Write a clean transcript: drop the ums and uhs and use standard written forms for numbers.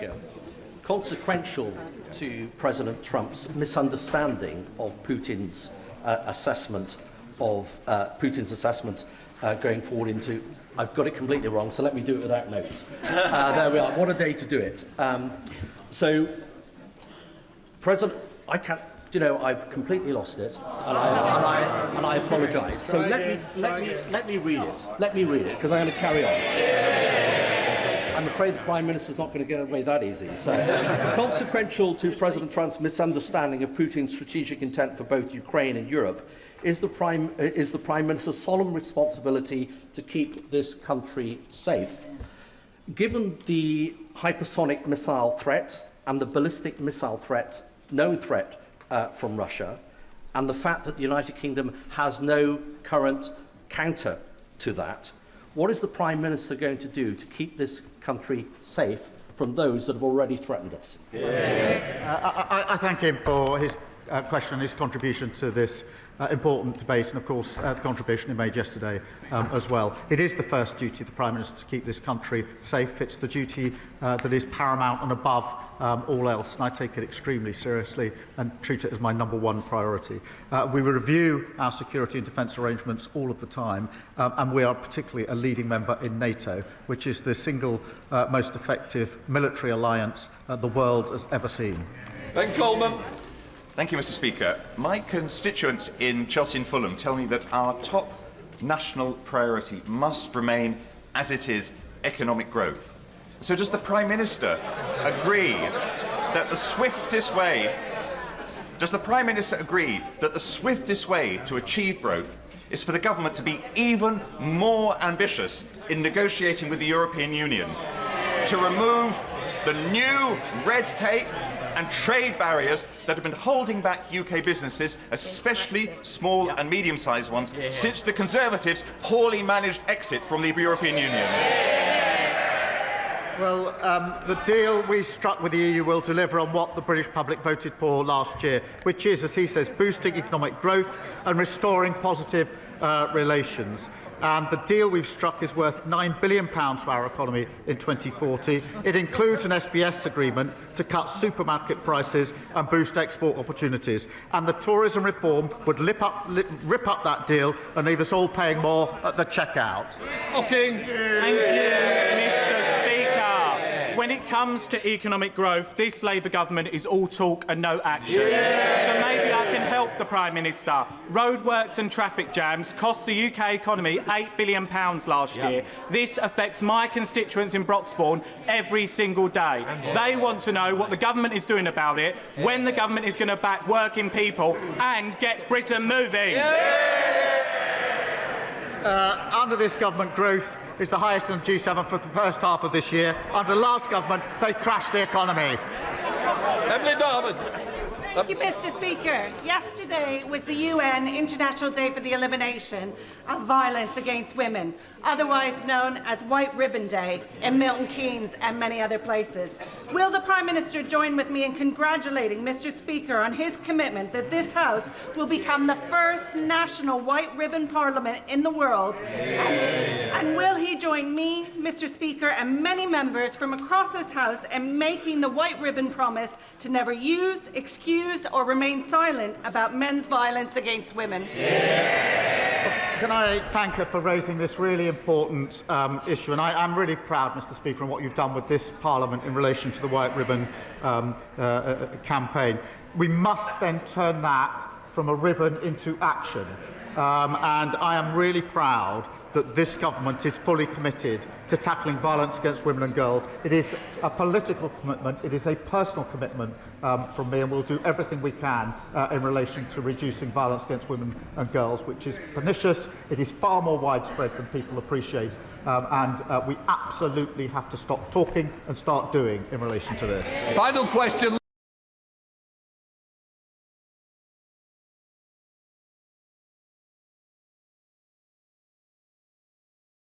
Speaker. Consequential to President Trump's misunderstanding of Putin's assessment going forward into, I've got it completely wrong, so let me do it without notes. There we are. What a day to do it. So, President, I can't. I've completely lost it, and I apologise. So let me read it. Let me read it because I'm going to carry on. I'm afraid the Prime Minister's not going to get away that easy. So, consequential to President Trump's misunderstanding of Putin's strategic intent for both Ukraine and Europe is the Prime Minister's solemn responsibility to keep this country safe. Given the hypersonic missile threat and the ballistic missile threat, known threat from Russia, and the fact that the United Kingdom has no current counter to that, what is the Prime Minister going to do to keep this country safe from those that have already threatened us? I thank him for his question and his contribution to this important debate, and of course the contribution he made yesterday as well. It is the first duty of the Prime Minister to keep this country safe. It's the duty that is paramount and above all else, and I take it extremely seriously and treat it as my #1 priority. We review our security and defence arrangements all of the time, and we are particularly a leading member in NATO, which is the single most effective military alliance the world has ever seen. Ben Coleman. Thank you, Mr. Speaker. My constituents in Chelsea and Fulham tell me that our top national priority must remain, as it is, economic growth. So does the Prime Minister agree that the swiftest way to achieve growth is for the government to be even more ambitious in negotiating with the European Union to remove the new red tape and trade barriers that have been holding back UK businesses, especially small and medium-sized ones, since the Conservatives' poorly managed exit from the European Union? Well, the deal we struck with the EU will deliver on what the British public voted for last year, which is, as he says, boosting economic growth and restoring positive relations. The deal we've struck is worth £9 billion to our economy in 2040. It includes an SBS agreement to cut supermarket prices and boost export opportunities. And the tourism reform would rip up that deal and leave us all paying more at the checkout. Thank you, Mr. Speaker. When it comes to economic growth, this Labour government is all talk and no action. So maybe I can help the Prime Minister. Roadworks and traffic jams cost the UK economy £8 billion last year. This affects my constituents in Broxbourne every single day. They want to know what the government is doing about it, when the government is going to back working people and get Britain moving. Under this government, growth is the highest in the G7 for the first half of this year. Under the last government, they crashed the economy. Emily Darwin. Thank you, Mr. Speaker. Yesterday was the UN International Day for the Elimination of Violence Against Women, otherwise known as White Ribbon Day in Milton Keynes and many other places. Will the Prime Minister join with me in congratulating Mr. Speaker on his commitment that this House will become the first national white ribbon parliament in the world? And will he join me, Mr. Speaker, and many members from across this House in making the white ribbon promise to never use, excuse, or remain silent about men's violence against women? Can I thank her for raising this really important issue? And I'm really proud, Mr. Speaker, on what you've done with this Parliament in relation to the White Ribbon campaign. We must then turn that from a ribbon into action. And I am really proud that this government is fully committed to tackling violence against women and girls. It is a political commitment, it is a personal commitment from me, and we'll do everything we can in relation to reducing violence against women and girls, which is pernicious. It is far more widespread than people appreciate, and we absolutely have to stop talking and start doing in relation to this. Final question.